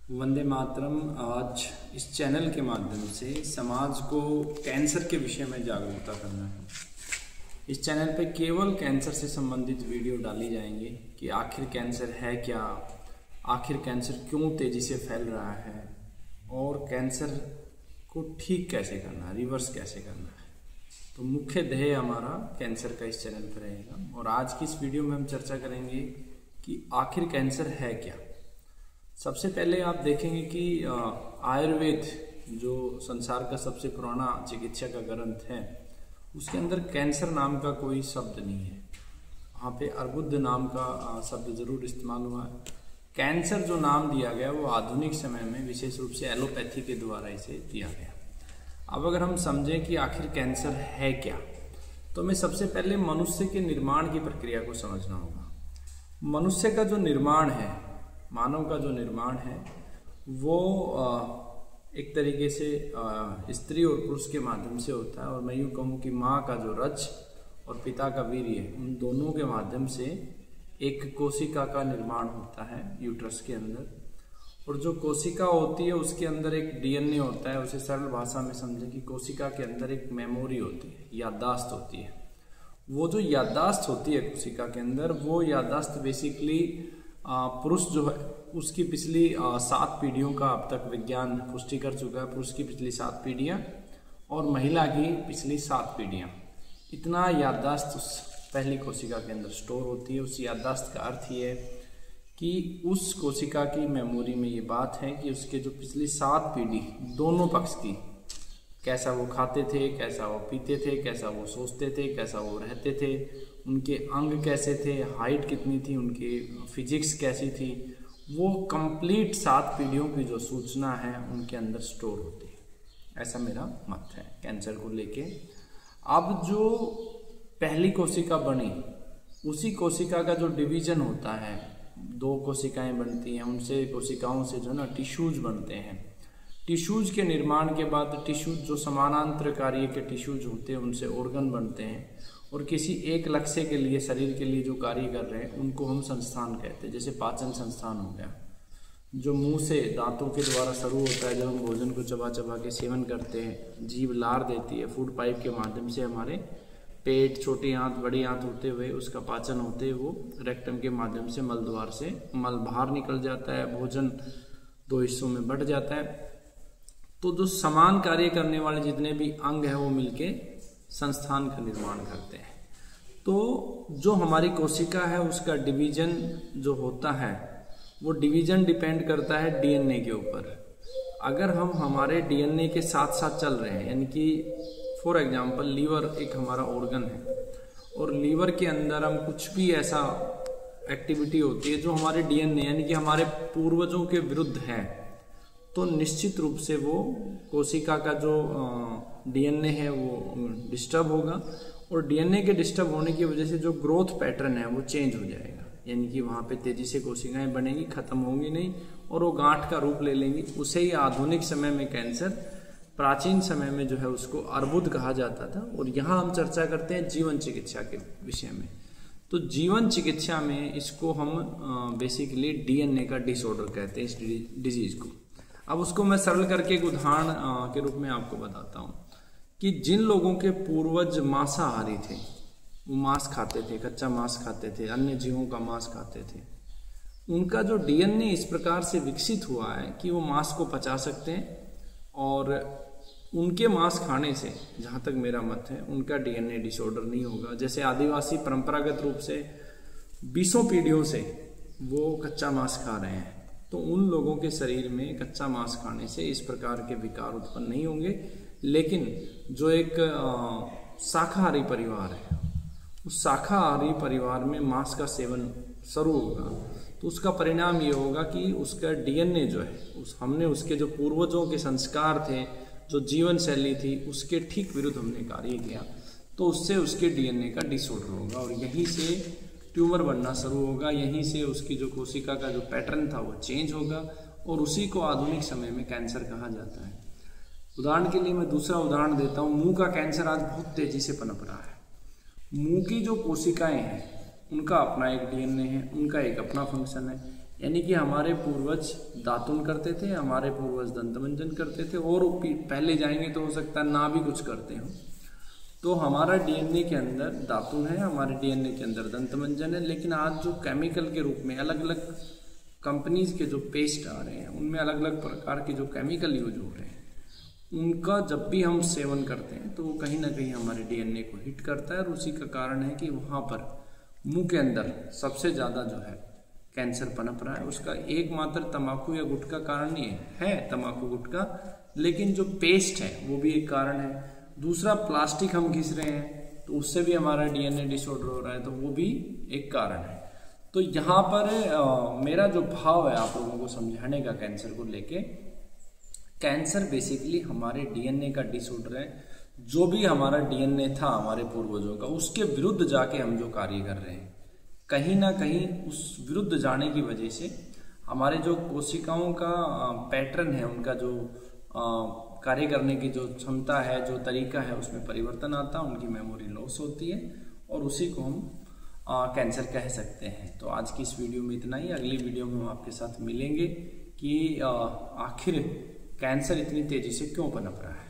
वंदे मातरम। आज इस चैनल के माध्यम से समाज को कैंसर के विषय में जागरूकता करना है। इस चैनल पे केवल कैंसर से संबंधित वीडियो डाली जाएंगे कि आखिर कैंसर है क्या, आखिर कैंसर क्यों तेजी से फैल रहा है और कैंसर को ठीक कैसे करना है, रिवर्स कैसे करना है। तो मुख्य ध्येय हमारा कैंसर का इस चैनल पर रहेगा। और आज की इस वीडियो में हम चर्चा करेंगे कि आखिर कैंसर है क्या। सबसे पहले आप देखेंगे कि आयुर्वेद जो संसार का सबसे पुराना चिकित्सा का ग्रंथ है, उसके अंदर कैंसर नाम का कोई शब्द नहीं है। वहाँ पे अर्बुद नाम का शब्द जरूर इस्तेमाल हुआ है। कैंसर जो नाम दिया गया वो आधुनिक समय में विशेष रूप से एलोपैथी के द्वारा इसे दिया गया। अब अगर हम समझें कि आखिर कैंसर है क्या, तो हमें सबसे पहले मनुष्य के निर्माण की प्रक्रिया को समझना होगा। मनुष्य का जो निर्माण है, मानव का जो निर्माण है, वो एक तरीके से स्त्री और पुरुष के माध्यम से होता है। और मैं यूँ कहूँ कि माँ का जो रज और पिता का वीर्य, उन दोनों के माध्यम से एक कोशिका का निर्माण होता है यूट्रस के अंदर। और जो कोशिका होती है उसके अंदर एक डीएनए होता है। उसे सरल भाषा में समझें कि कोशिका के अंदर एक मेमोरी होती है, याददाश्त होती है। वो जो याददाश्त होती है कोशिका के अंदर, वो याददाश्त बेसिकली पुरुष जो है उसकी पिछली 7 पीढ़ियों का अब तक विज्ञान पुष्टि कर चुका है। पुरुष की पिछली 7 पीढ़ियाँ और महिला की पिछली 7 पीढ़ियाँ, इतना याददाश्त उस पहली कोशिका के अंदर स्टोर होती है। उस याददाश्त का अर्थ ये है कि उस कोशिका की मेमोरी में ये बात है कि उसके जो पिछली 7 पीढ़ी दोनों पक्ष की, कैसा वो खाते थे, कैसा वो पीते थे, कैसा वो सोचते थे, कैसा वो रहते थे, उनके अंग कैसे थे, हाइट कितनी थी, उनकी फिजिक्स कैसी थी, वो कंप्लीट 7 पीढ़ियों की जो सूचना है उनके अंदर स्टोर होती है। ऐसा मेरा मत है कैंसर को लेके। अब जो पहली कोशिका बनी, उसी कोशिका का जो डिवीजन होता है, 2 कोशिकाएं बनती हैं, उनसे कोशिकाओं से जो ना टिश्यूज बनते हैं। टिश्यूज के निर्माण के बाद टिश्यूज जो समानांतर कार्य के टिश्यूज होते हैं, उनसे ऑर्गन बनते हैं। और किसी एक लक्ष्य के लिए, शरीर के लिए जो कार्य कर रहे हैं, उनको हम संस्थान कहते हैं। जैसे पाचन संस्थान हो गया, जो मुंह से दांतों के द्वारा शुरू होता है, जब हम भोजन को चबा चबा के सेवन करते हैं, जीभ लार देती है, फूड पाइप के माध्यम से हमारे पेट, छोटी आंत, बड़ी आंत होते हुए उसका पाचन होते हुए वो रेक्टम के माध्यम से मल द्वार से मल बाहर निकल जाता है, भोजन 2 हिस्सों में बंट जाता है। तो जो समान कार्य करने वाले जितने भी अंग हैं वो मिलके संस्थान का निर्माण करते हैं। तो जो हमारी कोशिका है उसका डिवीजन जो होता है, वो डिवीजन डिपेंड करता है डीएनए के ऊपर। अगर हम हमारे डीएनए के साथ साथ चल रहे हैं, यानी कि फॉर एग्जांपल लीवर एक हमारा ऑर्गन है और लीवर के अंदर हम कुछ भी ऐसा एक्टिविटी होती है जो हमारे डीएनए यानी कि हमारे पूर्वजों के विरुद्ध है, तो निश्चित रूप से वो कोशिका का जो डीएनए है वो डिस्टर्ब होगा। और डीएनए के डिस्टर्ब होने की वजह से जो ग्रोथ पैटर्न है वो चेंज हो जाएगा, यानी कि वहाँ पे तेजी से कोशिकाएं बनेगी, खत्म होंगी नहीं और वो गांठ का रूप ले लेंगी। उसे ही आधुनिक समय में कैंसर, प्राचीन समय में जो है उसको अर्बुद कहा जाता था। और यहाँ हम चर्चा करते हैं जीवन चिकित्सा के विषय में। तो जीवन चिकित्सा में इसको हम बेसिकली डीएनए का डिसऑर्डर कहते हैं, इस डिजीज को। अब उसको मैं सरल करके एक उदाहरण के रूप में आपको बताता हूँ कि जिन लोगों के पूर्वज मांसाहारी थे, वो मांस खाते थे, कच्चा मांस खाते थे, अन्य जीवों का मांस खाते थे, उनका जो डीएनए इस प्रकार से विकसित हुआ है कि वो मांस को पचा सकते हैं। और उनके मांस खाने से, जहाँ तक मेरा मत है, उनका डीएनए डिसऑर्डर नहीं होगा। जैसे आदिवासी परंपरागत रूप से 20 पीढ़ियों से वो कच्चा मांस खा रहे हैं, तो उन लोगों के शरीर में कच्चा मांस खाने से इस प्रकार के विकार उत्पन्न नहीं होंगे। लेकिन जो एक शाकाहारी परिवार है, उस शाकाहारी परिवार में मांस का सेवन शुरू होगा, तो उसका परिणाम ये होगा कि उसका डीएनए जो है, हमने उसके जो पूर्वजों के संस्कार थे, जो जीवन शैली थी, उसके ठीक विरुद्ध हमने कार्य किया, तो उससे उसके डीएनए का डिसऑर्डर होगा और यहीं से ट्यूमर बनना शुरू होगा। यहीं से उसकी जो कोशिका का जो पैटर्न था वो चेंज होगा और उसी को आधुनिक समय में कैंसर कहा जाता है। उदाहरण के लिए मैं दूसरा उदाहरण देता हूँ। मुंह का कैंसर आज बहुत तेजी से पनप रहा है। मुंह की जो कोशिकाएं हैं उनका अपना एक डीएनए है, उनका एक अपना फंक्शन है। यानी कि हमारे पूर्वज दातुन करते थे, हमारे पूर्वज दंतमंजन करते थे, और पहले जाएंगे तो हो सकता है ना भी कुछ करते हो। तो हमारा डीएनए के अंदर दातुन है, हमारे डीएनए के अंदर दंतमंजन है, लेकिन आज जो केमिकल के रूप में अलग अलग कंपनीज के जो पेस्ट आ रहे हैं उनमें अलग अलग प्रकार के जो केमिकल यूज हो रहे हैं, उनका जब भी हम सेवन करते हैं तो वो कहीं ना कहीं हमारे डीएनए को हिट करता है। और उसी का कारण है कि वहाँ पर मुंह के अंदर सबसे ज़्यादा जो है कैंसर पनप रहा है। उसका एकमात्र तंबाकू या गुटखा कारण नहीं है, तंबाकू गुटखा, लेकिन जो पेस्ट है वो भी एक कारण है। दूसरा, प्लास्टिक हम घिस रहे हैं तो उससे भी हमारा डीएनए डिसऑर्डर हो रहा है, तो वो भी एक कारण है। तो यहाँ पर मेरा जो भाव है आप लोगों को समझाने का कैंसर को लेके, कैंसर बेसिकली हमारे डीएनए का डिसऑर्डर है। जो भी हमारा डीएनए था हमारे पूर्वजों का, उसके विरुद्ध जाके हम जो कार्य कर रहे हैं, कहीं ना कहीं उस विरुद्ध जाने की वजह से हमारे जो कोशिकाओं का पैटर्न है, उनका जो कार्य करने की जो क्षमता है, जो तरीका है, उसमें परिवर्तन आता है, उनकी मेमोरी लॉस होती है, और उसी को हम कैंसर कह सकते हैं। तो आज की इस वीडियो में इतना ही। अगली वीडियो में हम आपके साथ मिलेंगे कि आखिर कैंसर इतनी तेजी से क्यों पनप रहा है।